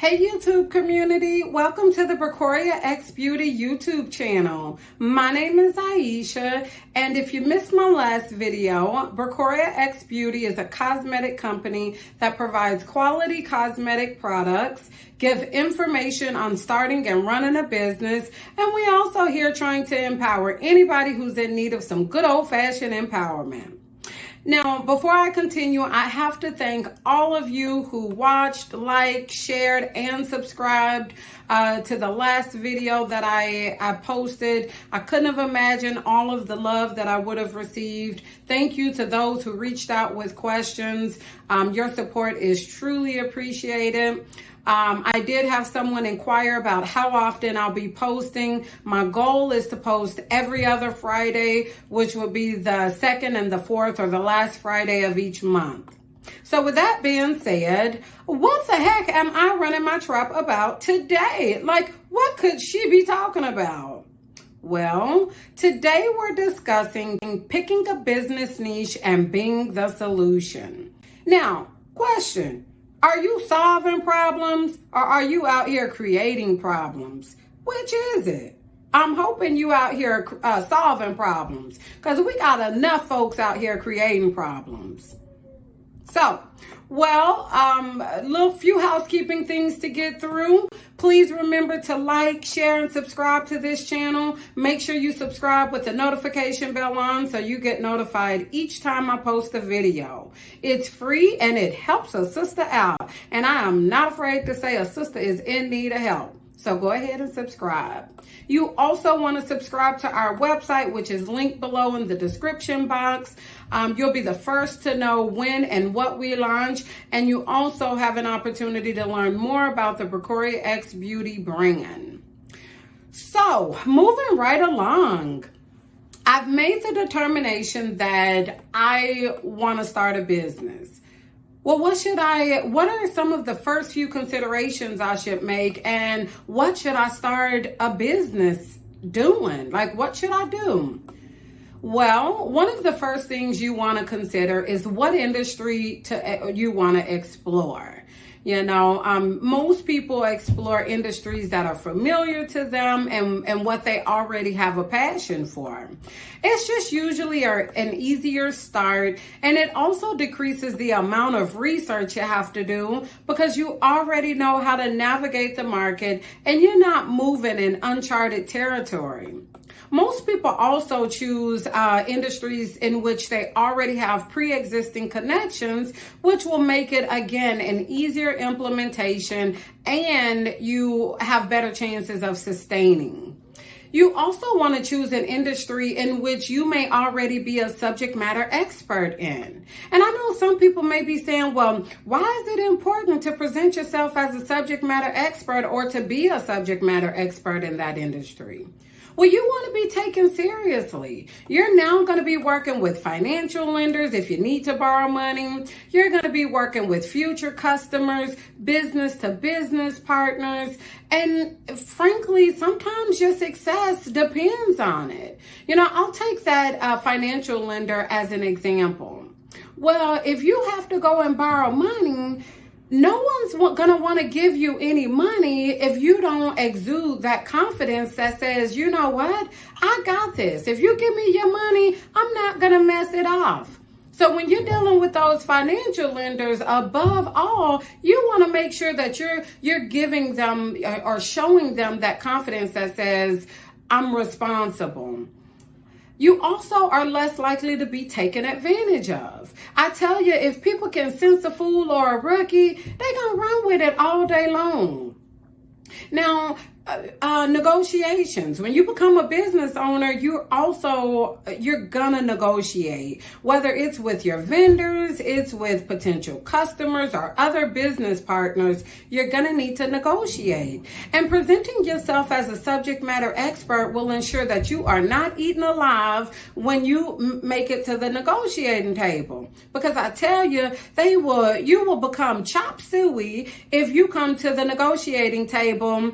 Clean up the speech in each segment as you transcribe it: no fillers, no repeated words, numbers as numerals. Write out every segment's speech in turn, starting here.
Hey YouTube community, welcome to the Bracorriah X Beauty YouTube channel. My name is Aisha, and if you missed my last video, Bracorriah X Beauty is a cosmetic company that provides quality cosmetic products, give information on starting and running a business, and we also here trying to empower anybody who's in need of some good old-fashioned empowerment. Now, before I continue, I have to thank all of you who watched, liked, shared, and subscribed to the last video that I posted. I couldn't have imagined all of the love that I would have received. Thank you to those who reached out with questions. Your support is truly appreciated. I did have someone inquire about how often I'll be posting. My goal is to post every other Friday, which would be the second and the fourth or the last Friday of each month. So with that being said, what the heck am I running my trap about today? Like, what could she be talking about? Well, today we're discussing picking a business niche and being the solution. Now, question. Are you solving problems or are you out here creating problems? Which is it? I'm hoping you out here solving problems because we got enough folks out here creating problems. So, well, a few housekeeping things to get through. Please remember to like, share, and subscribe to this channel. Make sure you subscribe with the notification bell on so you get notified each time I post a video. It's free and it helps a sister out. And I am not afraid to say a sister is in need of help. So go ahead and subscribe. You also want to subscribe to our website, which is linked below in the description box. You'll be the first to know when and what we launch. And you also have an opportunity to learn more about the Bracorriah X Beauty brand. So moving right along, I've made the determination that I want to start a business. Well, what are some of the first few considerations I should make, and what should I start a business doing? Like, what should I do? Well, one of the first things you want to consider is what industry you want to explore. You know, most people explore industries that are familiar to them and what they already have a passion for. It's just usually an easier start, and it also decreases the amount of research you have to do because you already know how to navigate the market and you're not moving in uncharted territory. Most people also choose industries in which they already have pre-existing connections, which will make it, again, an easier implementation and you have better chances of sustaining. You also want to choose an industry in which you may already be a subject matter expert in. And I know some people may be saying, well, why is it important to present yourself as a subject matter expert or to be a subject matter expert in that industry? Well, you want to be taken seriously. You're now going to be working with financial lenders if you need to borrow money. You're going to be working with future customers, business to business partners. And frankly, sometimes your success depends on it. You know, I'll take that financial lender as an example. Well, if you have to go and borrow money, no one's going to want to give you any money if you don't exude that confidence that says, you know what, I got this. If you give me your money, I'm not going to mess it off. So when you're dealing with those financial lenders, above all, you want to make sure that you're giving them or showing them that confidence that says, I'm responsible. You also are less likely to be taken advantage of. I tell you, if people can sense a fool or a rookie, they're going to run with it all day long. Now, negotiations. When you become a business owner, you're gonna negotiate, whether it's with your vendors, it's with potential customers or other business partners. You're gonna need to negotiate, and presenting yourself as a subject matter expert will ensure that you are not eaten alive when you make it to the negotiating table, because I tell you, you will become chop suey if you come to the negotiating table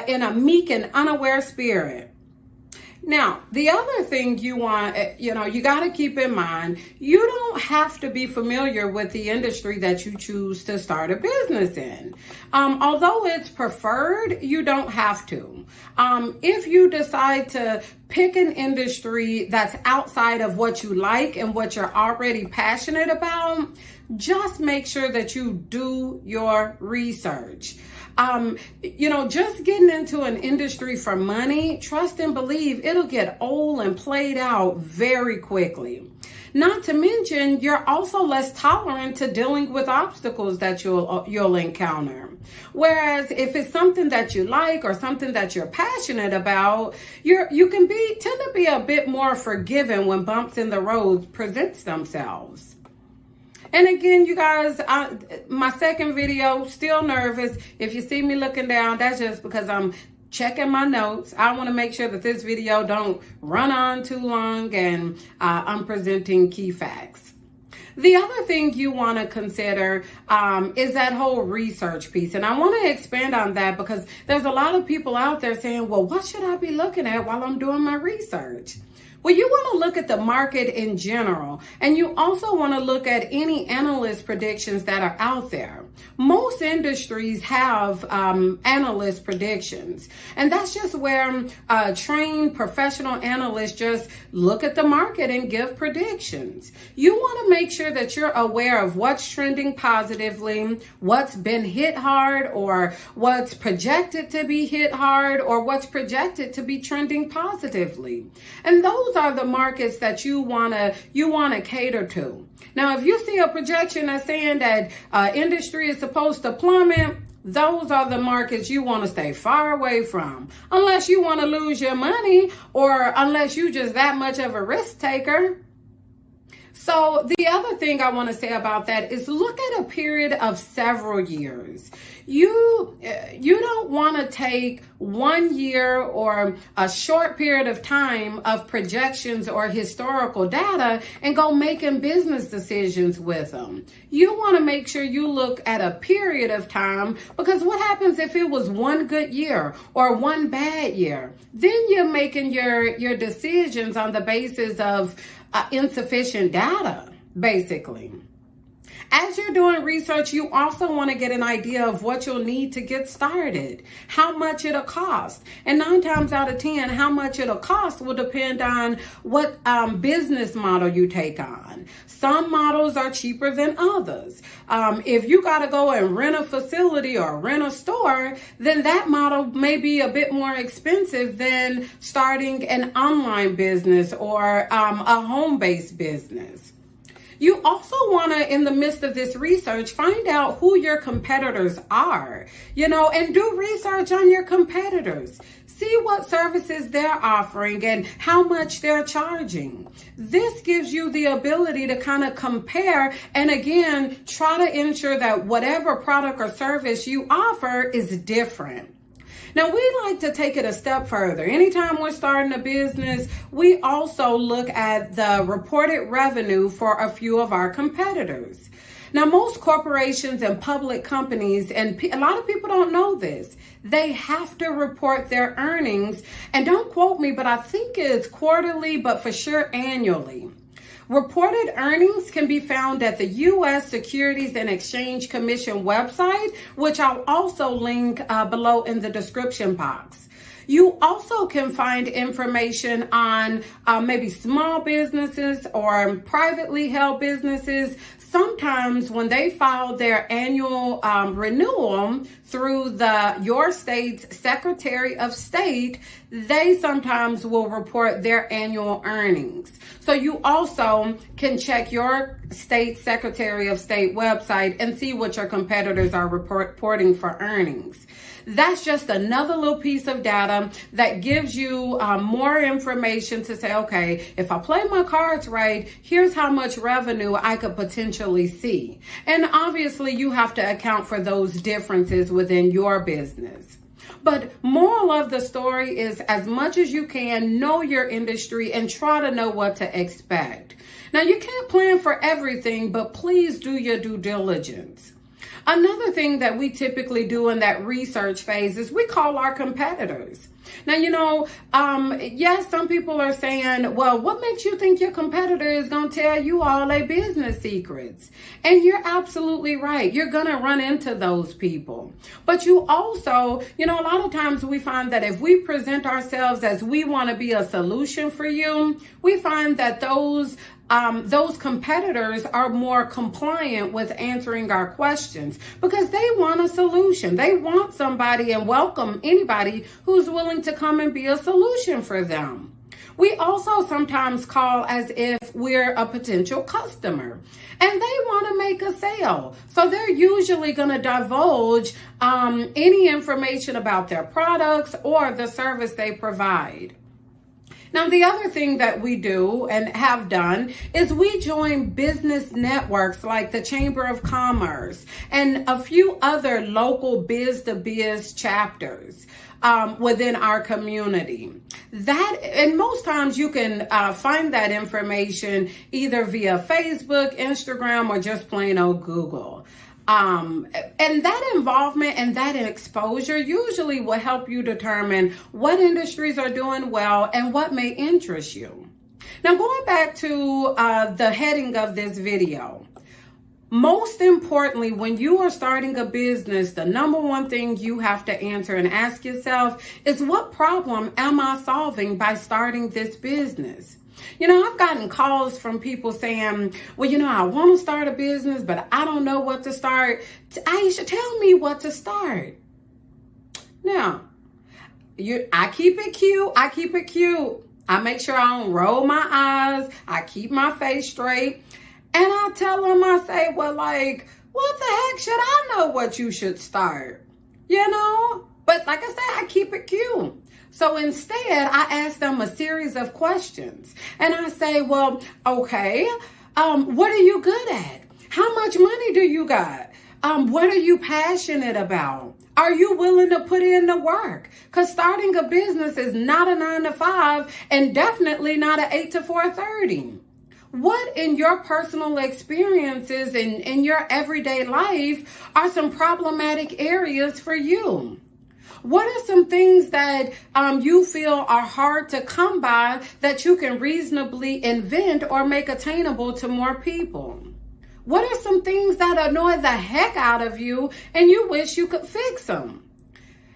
in a meek and unaware spirit. Now, the other thing you want, you got to keep in mind, you don't have to be familiar with the industry that you choose to start a business in. Although it's preferred, you don't have to. If you decide to pick an industry that's outside of what you like and what you're already passionate about, just make sure that you do your research. Just getting into an industry for money, trust and believe it'll get old and played out very quickly. Not to mention, you're also less tolerant to dealing with obstacles that you'll encounter. Whereas if it's something that you like or something that you're passionate about, you can tend to be a bit more forgiving when bumps in the road presents themselves. And again, you guys, my second video, still nervous. If you see me looking down, that's just because I'm checking my notes. I want to make sure that this video don't run on too long and I'm presenting key facts. The other thing you want to consider is that whole research piece. And I want to expand on that because there's a lot of people out there saying, well, what should I be looking at while I'm doing my research? Well, you want to look at the market in general, and you also want to look at any analyst predictions that are out there. Most industries have analyst predictions, and that's just where trained professional analysts just look at the market and give predictions. You want to make sure that you're aware of what's trending positively, what's been hit hard, or what's projected to be hit hard, or what's projected to be trending positively. And those are the markets that you want to cater to. Now, if you see a projection that's saying that industry is supposed to plummet, those are the markets you want to stay far away from, unless you want to lose your money or unless you just that much of a risk taker. So the other thing I want to say about that is look at a period of several years. You don't want to take 1 year or a short period of time of projections or historical data and go making business decisions with them. You want to make sure you look at a period of time, because what happens if it was one good year or one bad year? Then you're making your decisions on the basis of insufficient data, basically. As you're doing research, you also want to get an idea of what you'll need to get started, how much it'll cost. And 9 times out of 10, how much it'll cost will depend on what business model you take on. Some models are cheaper than others. If you got to go and rent a facility or rent a store, then that model may be a bit more expensive than starting an online business or a home-based business. You also want to, in the midst of this research, find out who your competitors are, and do research on your competitors. See what services they're offering and how much they're charging. This gives you the ability to kind of compare and, again, try to ensure that whatever product or service you offer is different. Now, we like to take it a step further. Anytime we're starting a business, we also look at the reported revenue for a few of our competitors. Now, most corporations and public companies, and a lot of people don't know this, they have to report their earnings. And don't quote me, but I think it's quarterly, but for sure annually. Reported earnings can be found at the U.S. Securities and Exchange Commission website, which I'll also link below in the description box. You also can find information on maybe small businesses or privately held businesses. Sometimes when they file their annual renewal through your state's Secretary of State, they sometimes will report their annual earnings. So you also can check your state Secretary of State website and see what your competitors are reporting for earnings. That's just another little piece of data that gives you more information to say, okay, if I play my cards right, here's how much revenue I could potentially see. And obviously you have to account for those differences within your business. But moral of the story is, as much as you can, know your industry and try to know what to expect. Now, you can't plan for everything, but please do your due diligence. Another thing that we typically do in that research phase is we call our competitors. Now, yes, some people are saying, well, what makes you think your competitor is going to tell you all their business secrets? And you're absolutely right. You're going to run into those people. But you also, a lot of times we find that if we present ourselves as we want to be a solution for you, we find that those competitors are more compliant with answering our questions because they want a solution. They want somebody and welcome anybody who's willing to come and be a solution for them. We also sometimes call as if we're a potential customer and they want to make a sale. So they're usually going to divulge any information about their products or the service they provide. Now, the other thing that we do and have done is we join business networks like the Chamber of Commerce and a few other local biz-to-biz chapters within our community. And most times you can find that information either via Facebook, Instagram, or just plain old Google. And that involvement and that exposure usually will help you determine what industries are doing well and what may interest you. Now, going back to the heading of this video, most importantly, when you are starting a business, the number one thing you have to answer and ask yourself is, what problem am I solving by starting this business? I've gotten calls from people saying, well, I want to start a business, but I don't know what to start. Aisha, tell me what to start. Now, I keep it cute. I make sure I don't roll my eyes. I keep my face straight. And I tell them, I say, well, what the heck should I know what you should start? But like I said, I keep it cute. So instead, I ask them a series of questions. And I say, well, okay, what are you good at? How much money do you got? What are you passionate about? Are you willing to put in the work? Because starting a business is not a 9 to 5 and definitely not an 8 to 4:30. What in your personal experiences and in your everyday life are some problematic areas for you? What are some things that you feel are hard to come by that you can reasonably invent or make attainable to more people? What are some things that annoy the heck out of you and you wish you could fix them?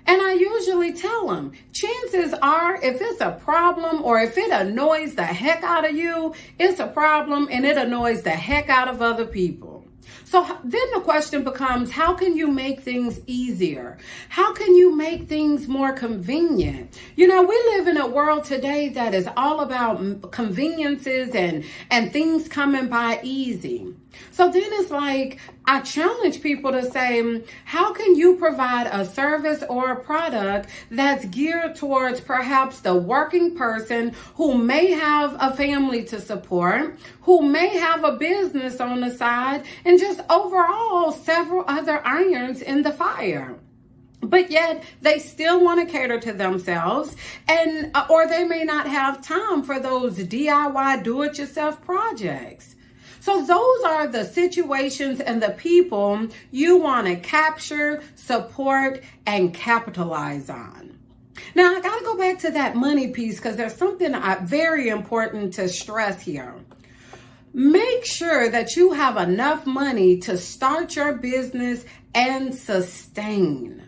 And I usually tell them, chances are if it's a problem or if it annoys the heck out of you, it's a problem and it annoys the heck out of other people. So then the question becomes, how can you make things easier? How can you make things more convenient? We live in a world today that is all about conveniences and things coming by easy. So then it's like, I challenge people to say, how can you provide a service or a product that's geared towards perhaps the working person who may have a family to support, who may have a business on the side, and just overall several other irons in the fire? But yet they still want to cater to themselves or they may not have time for those DIY do-it-yourself projects. So those are the situations and the people you want to capture, support, and capitalize on. Now, I got to go back to that money piece because there's something very important to stress here. Make sure that you have enough money to start your business and sustain.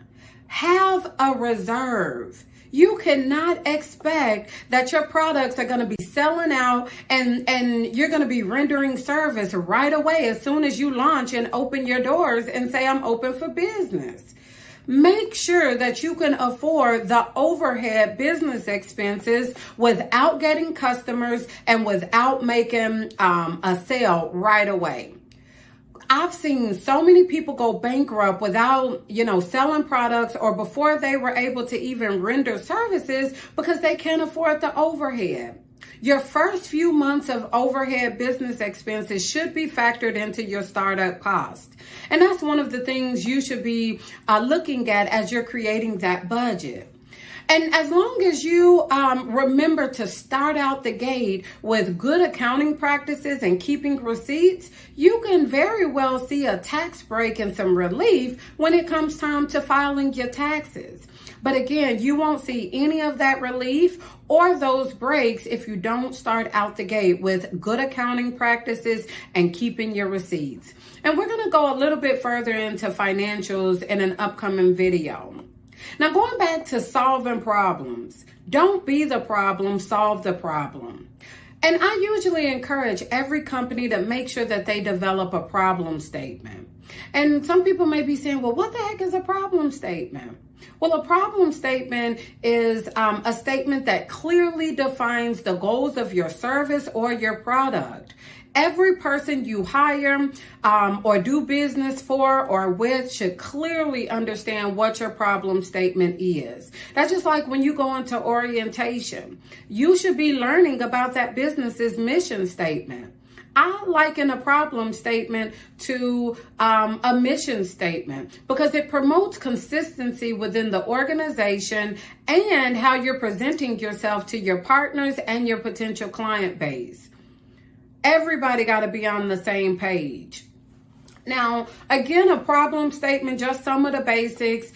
Have a reserve. You cannot expect that your products are going to be selling out and you're going to be rendering service right away as soon as you launch and open your doors and say, I'm open for business. Make sure that you can afford the overhead business expenses without getting customers and without making a sale right away. I've seen so many people go bankrupt without, selling products or before they were able to even render services because they can't afford the overhead. Your first few months of overhead business expenses should be factored into your startup cost. And that's one of the things you should be looking at as you're creating that budget. And as long as you remember to start out the gate with good accounting practices and keeping receipts, you can very well see a tax break and some relief when it comes time to filing your taxes. But again, you won't see any of that relief or those breaks if you don't start out the gate with good accounting practices and keeping your receipts. And we're going to go a little bit further into financials in an upcoming video. Now, going back to solving problems, don't be the problem, solve the problem. And I usually encourage every company to make sure that they develop a problem statement. And some people may be saying, well, what the heck is a problem statement? Well, a problem statement is a statement that clearly defines the goals of your service or your product. Every person you hire or do business for or with should clearly understand what your problem statement is. That's just like when you go into orientation. You should be learning about that business's mission statement. I liken a problem statement to a mission statement because it promotes consistency within the organization and how you're presenting yourself to your partners and your potential client base. Everybody got to be on the same page. Now, again, a problem statement, just some of the basics.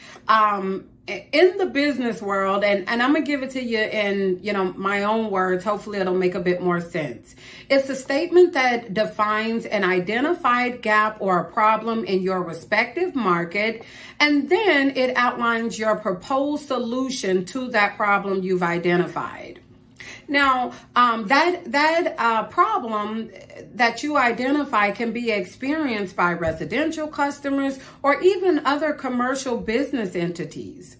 In the business world, and I'm going to give it to you in, my own words. Hopefully it'll make a bit more sense. It's a statement that defines an identified gap or a problem in your respective market, and then it outlines your proposed solution to that problem you've identified. Now, that problem that you identify can be experienced by residential customers or even other commercial business entities.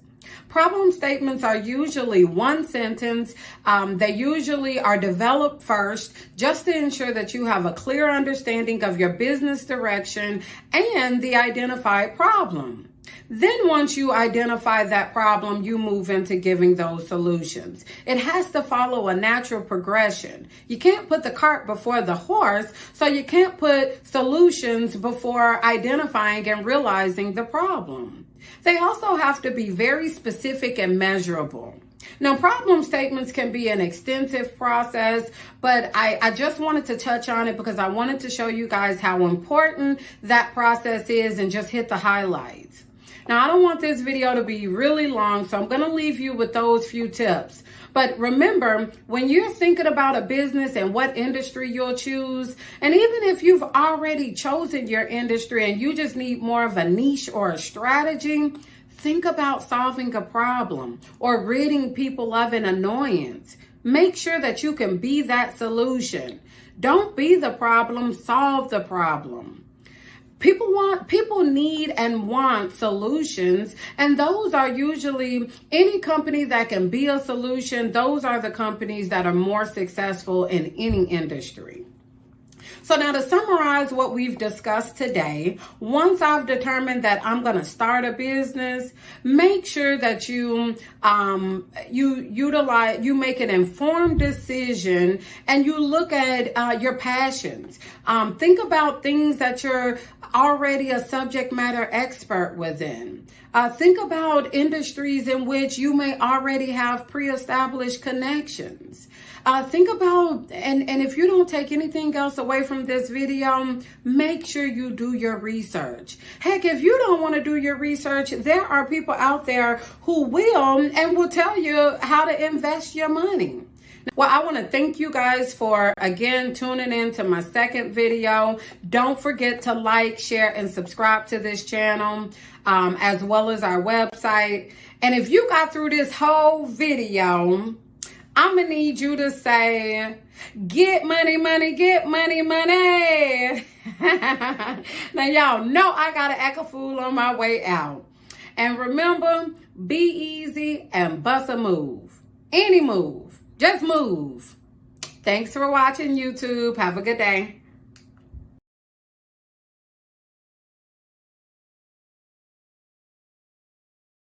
Problem statements are usually one sentence. They usually are developed first just to ensure that you have a clear understanding of your business direction and the identified problem. Then once you identify that problem, you move into giving those solutions. It has to follow a natural progression. You can't put the cart before the horse, so you can't put solutions before identifying and realizing the problem. They also have to be very specific and measurable. Now, problem statements can be an extensive process, but I just wanted to touch on it because I wanted to show you guys how important that process is and just hit the highlights. Now, I don't want this video to be really long, so I'm going to leave you with those few tips. But remember, when you're thinking about a business and what industry you'll choose, and even if you've already chosen your industry and you just need more of a niche or a strategy, think about solving a problem or ridding people of an annoyance. Make sure that you can be that solution. Don't be the problem, solve the problem. People need and want solutions, and those are usually any company that can be a solution. Those are the companies that are more successful in any industry. So now to summarize what we've discussed today, once I've determined that I'm going to start a business, make sure that you make an informed decision and you look at your passions. Think about things that you're already a subject matter expert within. Think about industries in which you may already have pre-established connections. Think about, and if you don't take anything else away from this video, make sure you do your research. Heck, if you don't want to do your research, there are people out there who will and will tell you how to invest your money. Well, I want to thank you guys for, again, tuning in to my second video. Don't forget to like, share, and subscribe to this channel, as well as our website. And if you got through this whole video, I'm going to need you to say, get money, money, get money, money. Now, y'all know I got to act a fool on my way out. And remember, be easy and bust a move. Any move. Just move. Thanks for watching, YouTube. Have a good day.